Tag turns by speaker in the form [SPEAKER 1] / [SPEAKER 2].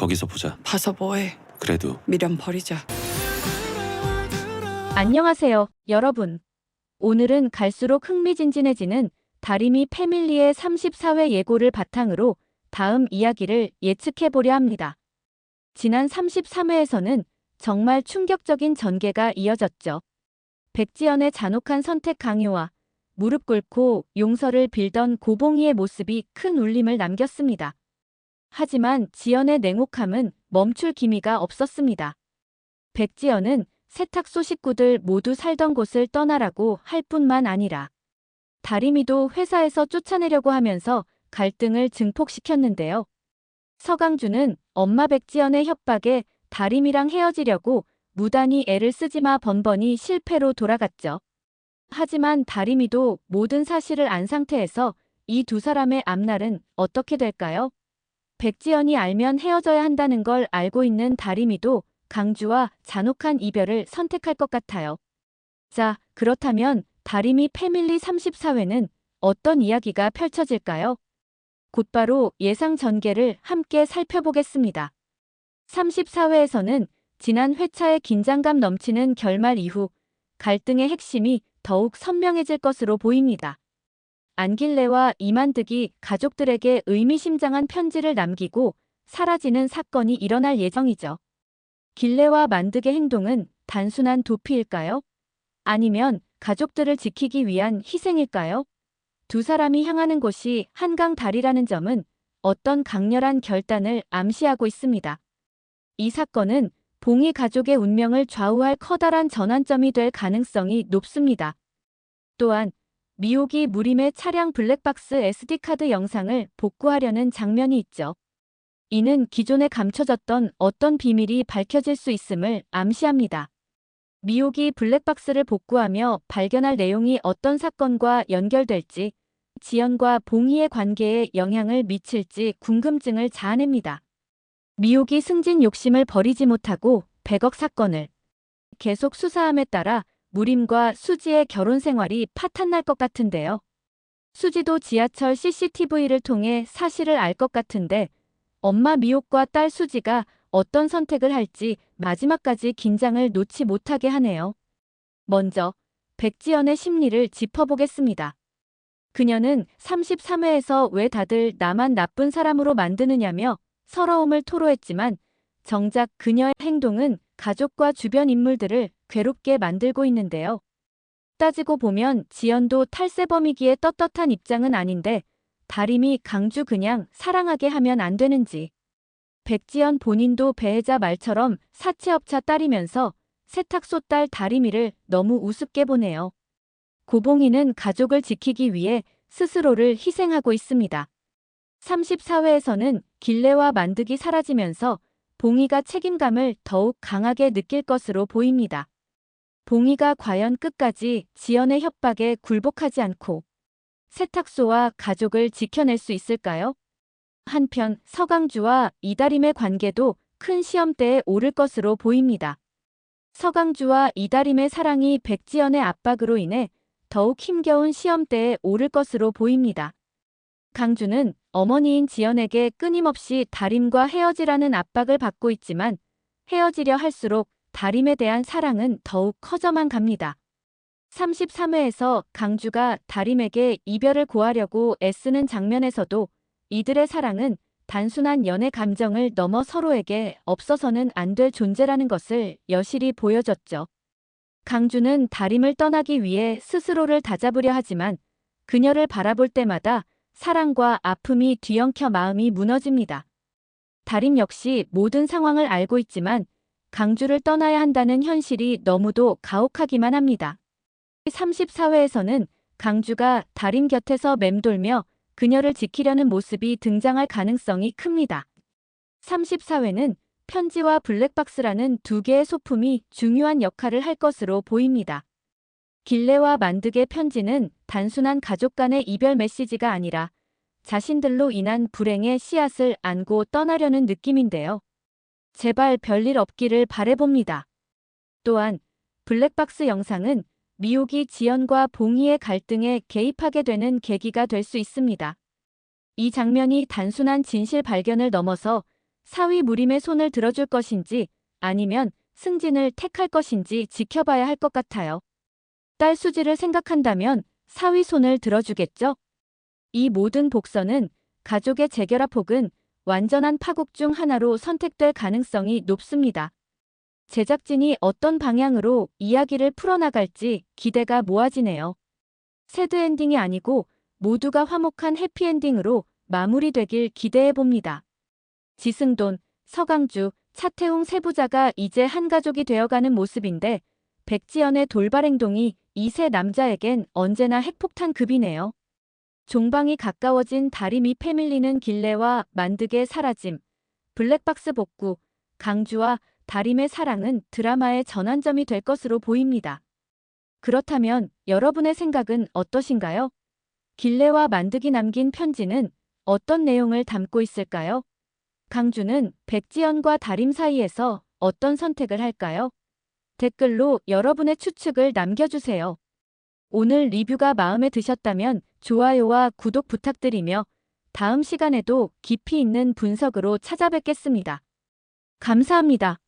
[SPEAKER 1] 거기서 보자.
[SPEAKER 2] 봐서 뭐해.
[SPEAKER 1] 그래도
[SPEAKER 2] 미련 버리자.
[SPEAKER 3] 안녕하세요, 여러분. 오늘은 갈수록 흥미진진해지는 다리미 패밀리의 34회 예고를 바탕으로 다음 이야기를 예측해보려 합니다. 지난 33회에서는 정말 충격적인 전개가 이어졌죠. 백지연의 잔혹한 선택 강요와 무릎 꿇고 용서를 빌던 고봉희의 모습이 큰 울림을 남겼습니다. 하지만 지연의 냉혹함은 멈출 기미가 없었습니다. 백지연은 세탁소 식구들 모두 살던 곳을 떠나라고 할 뿐만 아니라 다리미도 회사에서 쫓아내려고 하면서 갈등을 증폭시켰는데요. 서강주는 엄마 백지연의 협박에 다리미랑 헤어지려고 무단히 애를 쓰지마 번번이 실패로 돌아갔죠. 하지만 다리미도 모든 사실을 안 상태에서 이 두 사람의 앞날은 어떻게 될까요? 백지연이 알면 헤어져야 한다는 걸 알고 있는 다리미도 강주와 잔혹한 이별을 선택할 것 같아요. 자, 그렇다면 다리미 패밀리 34회는 어떤 이야기가 펼쳐질까요? 곧바로 예상 전개를 함께 살펴보겠습니다. 34회에서는 지난 회차의 긴장감 넘치는 결말 이후 갈등의 핵심이 더욱 선명해질 것으로 보입니다. 안길래와 이만득이 가족들에게 의미심장한 편지를 남기고 사라지는 사건이 일어날 예정이죠. 길래와 만득의 행동은 단순한 도피일까요? 아니면 가족들을 지키기 위한 희생일까요? 두 사람이 향하는 곳이 한강다리라는 점은 어떤 강렬한 결단을 암시하고 있습니다. 이 사건은 봉희 가족의 운명을 좌우할 커다란 전환점이 될 가능성이 높습니다. 또한 미옥이 무림의 차량 블랙박스 SD카드 영상을 복구하려는 장면이 있죠. 이는 기존에 감춰졌던 어떤 비밀이 밝혀질 수 있음을 암시합니다. 미옥이 블랙박스를 복구하며 발견할 내용이 어떤 사건과 연결될지, 지연과 봉희의 관계에 영향을 미칠지 궁금증을 자아냅니다. 미옥이 승진 욕심을 버리지 못하고 100억 사건을 계속 수사함에 따라 무림과 수지의 결혼 생활이 파탄날 것 같은데요. 수지도 지하철 CCTV를 통해 사실을 알 것 같은데 엄마 미옥과 딸 수지가 어떤 선택을 할지 마지막까지 긴장을 놓지 못하게 하네요. 먼저 백지연의 심리를 짚어보겠습니다. 그녀는 33회에서 왜 다들 나만 나쁜 사람으로 만드느냐며 서러움을 토로했지만 정작 그녀의 행동은 가족과 주변 인물들을 괴롭게 만들고 있는데요. 따지고 보면 지연도 탈세범이기에 떳떳한 입장은 아닌데 다림이 강주 그냥 사랑하게 하면 안 되는지. 백지연 본인도 배혜자 말처럼 사채업자 딸이면서 세탁소 딸 다리미를 너무 우습게 보네요. 고봉희는 가족을 지키기 위해 스스로를 희생하고 있습니다. 34회에서는 길래와 만득이 사라지면서 봉희가 책임감을 더욱 강하게 느낄 것으로 보입니다. 봉희가 과연 끝까지 지연의 협박에 굴복하지 않고 세탁소와 가족을 지켜낼 수 있을까요? 한편 서강주와 이다림의 관계도 큰 시험대에 오를 것으로 보입니다. 서강주와 이다림의 사랑이 백지연의 압박으로 인해 더욱 힘겨운 시험대에 오를 것으로 보입니다. 강주는 어머니인 지연에게 끊임없이 다림과 헤어지라는 압박을 받고 있지만 헤어지려 할수록 다림에 대한 사랑은 더욱 커져만 갑니다. 33회에서 강주가 다림에게 이별을 고하려고 애쓰는 장면에서도 이들의 사랑은 단순한 연애 감정을 넘어 서로에게 없어서는 안 될 존재라는 것을 여실히 보여줬죠. 강주는 다림을 떠나기 위해 스스로를 다잡으려 하지만 그녀를 바라볼 때마다 사랑과 아픔이 뒤엉켜 마음이 무너집니다. 다림 역시 모든 상황을 알고 있지만 강주를 떠나야 한다는 현실이 너무도 가혹하기만 합니다. 34회에서는 강주가 다림 곁에서 맴돌며 그녀를 지키려는 모습이 등장할 가능성이 큽니다. 34회는 편지와 블랙박스라는 두 개의 소품이 중요한 역할을 할 것으로 보입니다. 길래와 만득의 편지는 단순한 가족 간의 이별 메시지가 아니라 자신들로 인한 불행의 씨앗을 안고 떠나려는 느낌인데요. 제발 별일 없기를 바라봅니다. 또한 블랙박스 영상은 미옥이 지연과 봉희의 갈등에 개입하게 되는 계기가 될 수 있습니다. 이 장면이 단순한 진실 발견을 넘어서 사위 무림의 손을 들어줄 것인지 아니면 승진을 택할 것인지 지켜봐야 할 것 같아요. 딸 수지를 생각한다면 사위 손을 들어주겠죠? 이 모든 복선은 가족의 재결합 혹은 완전한 파국 중 하나로 선택될 가능성이 높습니다. 제작진이 어떤 방향으로 이야기를 풀어나갈지 기대가 모아지네요. 새드 엔딩이 아니고 모두가 화목한 해피엔딩으로 마무리되길 기대해봅니다. 지승돈, 서강주, 차태웅 세 부자가 이제 한 가족이 되어가는 모습인데 백지연의 돌발 행동이 이 세 남자에겐 언제나 핵폭탄급이네요. 종방이 가까워진 다리미 패밀리는 길레와 만득의 사라짐, 블랙박스 복구, 강주와 다림의 사랑은 드라마의 전환점이 될 것으로 보입니다. 그렇다면 여러분의 생각은 어떠신가요? 길레와 만득이 남긴 편지는 어떤 내용을 담고 있을까요? 강주는 백지연과 다림 사이에서 어떤 선택을 할까요? 댓글로 여러분의 추측을 남겨주세요. 오늘 리뷰가 마음에 드셨다면 좋아요와 구독 부탁드리며 다음 시간에도 깊이 있는 분석으로 찾아뵙겠습니다. 감사합니다.